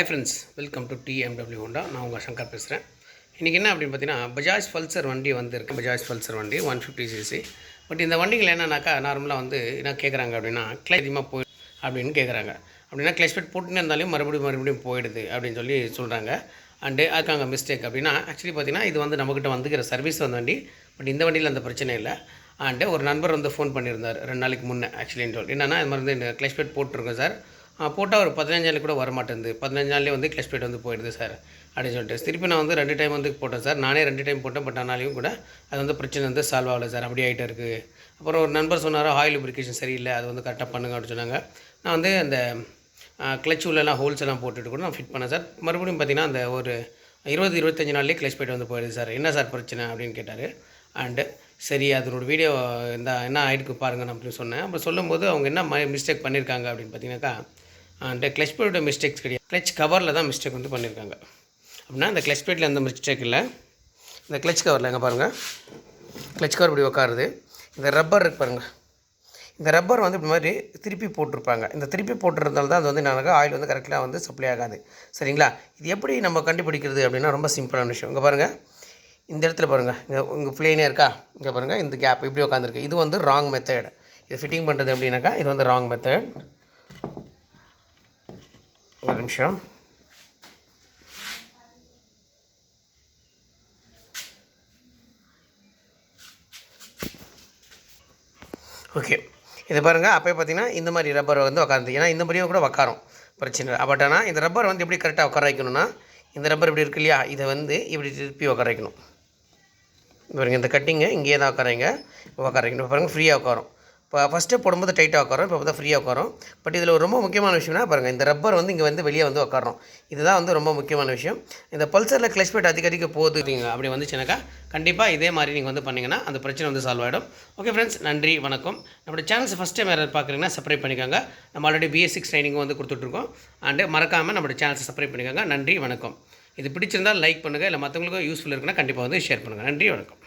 Hi friends, welcome to TMW Honda. நான் உங்கள் சங்கர் பேசுகிறேன். இன்றைக்கி என்ன அப்படின்னு பார்த்தீங்கன்னா பஜாஜ் பல்சர் வண்டி வந்திருக்கு. பஜாஜ் பல்சர் வண்டி 150cc. பட் இந்த வண்டிகள் என்னன்னாக்கா நார்மலாக வந்து என்ன கேட்குறாங்க அப்படின்னா கிளச் அதிகமாக போய் அப்படின்னு கேட்குறாங்க. அப்படின்னா கிளச் பெட் போட்டுன்னு இருந்தாலும் மறுபடியும் போயிடுது அப்படின்னு சொல்லி சொல்கிறாங்க. அண்டு அதுக்காக மிஸ்டேக் அப்படின்னா ஆக்சுவலி பார்த்தீங்கன்னா இது வந்து நம்மக்கிட்ட வந்துக்கிற சர்வீஸ் வண்டி. பட் இந்த வண்டியில் அந்த பிரச்சனை இல்லை. அண்டு ஒரு நண்பர் வந்து ஃபோன் பண்ணியிருந்தார் 2 நாளைக்கு முன்னே ஆக்சுவலின்னு சொல்லி என்னென்னா இது மாதிரி வந்து இந்த கிளச் பெட் போட்டிருக்கோம் சார், போட்டால் ஒரு 15 நாள் கூட வரமாட்டேங்குது, 15 நாள்லேயே வந்து கிளச் பிளேட் வந்து போயிடுது சார் அப்படின்னு சொல்லிட்டு திருப்பி நான் வந்து 2 டைம் வந்து போட்டேன் சார். நானே 2 டைம் போட்டேன். பட் ஆனாலையும் கூட அது வந்து பிரச்சனை வந்து சால்வ் ஆகலை சார், அப்படி ஆகிட்டே இருக்குது. அப்புறம் ஒரு நண்பர் சொன்னார் ஆயில் லுப்ரிகேஷன் சரியில்லை, அது வந்து கரெக்டாக பண்ணுங்க அப்படின்னு சொன்னாங்க. நான் வந்து அந்த கிளச் உள்ளெல்லாம் ஹோல்ஸ் எல்லாம் போட்டுட்டு கூட நான் ஃபிட் பண்ணேன் சார். மறுபடியும் பார்த்தீங்கன்னா அந்த ஒரு 20-25 நாள்லேயே கிளச் பிளேட் வந்து போயிடுது சார், என்ன சார் பிரச்சனை அப்படின்னு கேட்டார். அண்டு சரி அதனோட வீடியோ என்ன ஆகிடுக்கு பாருங்கன்னு அப்படின்னு சொன்னேன். அப்போ சொல்லும்போது அவங்க என்ன மிஸ்டேக் பண்ணியிருக்காங்க அப்படின்னு பார்த்தீங்கன்னாக்கா அந்த கிளச் பிளேட்டோட மிஸ்டேக்ஸ் கிடையாது, கிளச் கவரில் தான் மிஸ்டேக் வந்து பண்ணியிருக்காங்க. அப்படின்னா இந்த கிளச் பிளேட்டில் எந்த மிஸ்டேக் இல்லை, இந்த கிளச் கவரில் எங்கே பாருங்கள், கிளச் கவர் இப்படி உட்காருது. இந்த ரப்பர் இருக்கு பாருங்கள், இந்த ரப்பர் வந்து இப்படி மாதிரி திருப்பி போட்டிருப்பாங்க. இந்த திருப்பி போட்டுறதுனால தான் அது வந்து எனக்கு ஆயில் வந்து கரெக்டாக வந்து சப்ளை ஆகாது. சரிங்களா? இது எப்படி நம்ம கண்டுபிடிக்கிறது அப்படின்னா ரொம்ப சிம்பிளான விஷயம். இங்கே பாருங்கள், இந்த இடத்துல பாருங்கள், இங்கே ப்ளேனே இருக்கா, இங்கே பாருங்கள் இந்த கேப் இப்படி உட்காந்துருக்கு. இது வந்து ராங் மெத்தட். இது ஃபிட்டிங் பண்ணுறது எப்படின்னாக்கா இது வந்து ராங் மெத்தட். ஒரு நிமிஷம், ஓகே இது பாருங்கள். அப்போ பார்த்தீங்கன்னா இந்த மாதிரி ரப்பர் வந்து உட்காந்து, ஏன்னா இந்த மாதிரியும் கூட உட்காரும் பிரச்சனை இல்லை. பட் ஆனால் இந்த ரப்பர் வந்து எப்படி கரெக்டாக உட்கார வைக்கணும்னா இந்த ரப்பர் இப்படி இருக்கு இல்லையா, இதை வந்து இப்படி திருப்பி உட்கார வைக்கணும். பாருங்கள் இந்த கட்டிங்கை இங்கேயே தான் உட்காரைங்க, உட்கார வைக்கணும். பாருங்கள் ஃப்ரீயாக உட்காரும். இப்போ ஃபஸ்ட்டு போடும்போது டைட்டாக உட்காரும், இப்போ பார்த்தா ஃப்ரீயாக உட்காரும். பட் இதில் ஒரு ரொம்ப முக்கியமான விஷயம்னா பாருங்கள், இந்த ரப்பர் வந்து இங்கே வந்து வெளியே வந்து உட்காரோம். இதுதான் வந்து ரொம்ப முக்கியமான விஷயம். இந்த பல்சரில் கிளச் பிளேட் அதிகரிக்க போகுது அப்படி வந்துச்சுனாக்கா கண்டிப்பாக இதே மாதிரி நீங்கள் வந்து பண்ணிங்கன்னா அந்த பிரச்சனை வந்து சால்வ் ஆகிடும். ஓகே ஃப்ரெண்ட்ஸ், நன்றி வணக்கம். நம்மளோட சேனல்ஸ் ஃபஸ்ட் டைம் யாராவது பார்க்குறீங்கன்னா சப்ஸ்கிரைப் பண்ணிக்கோங்க. நம்ம ஆல்ரெடி BS6 ட்ரைனிங்கும் வந்து கொடுத்துட்ருக்கோம். அண்டு மறக்காமல் நம்மளோட சேனல்ஸை சப்ஸ்கிரைப் பண்ணிக்கோங்க. நன்றி வணக்கம். இது பிடிச்சிருந்தால் லைக் பண்ணுங்கள், இல்லை மற்றவங்களுக்கும் யூஸ்ஃபுல் இருக்குன்னா கண்டிப்பாக வந்து ஷேர் பண்ணுங்கள். நன்றி வணக்கம்.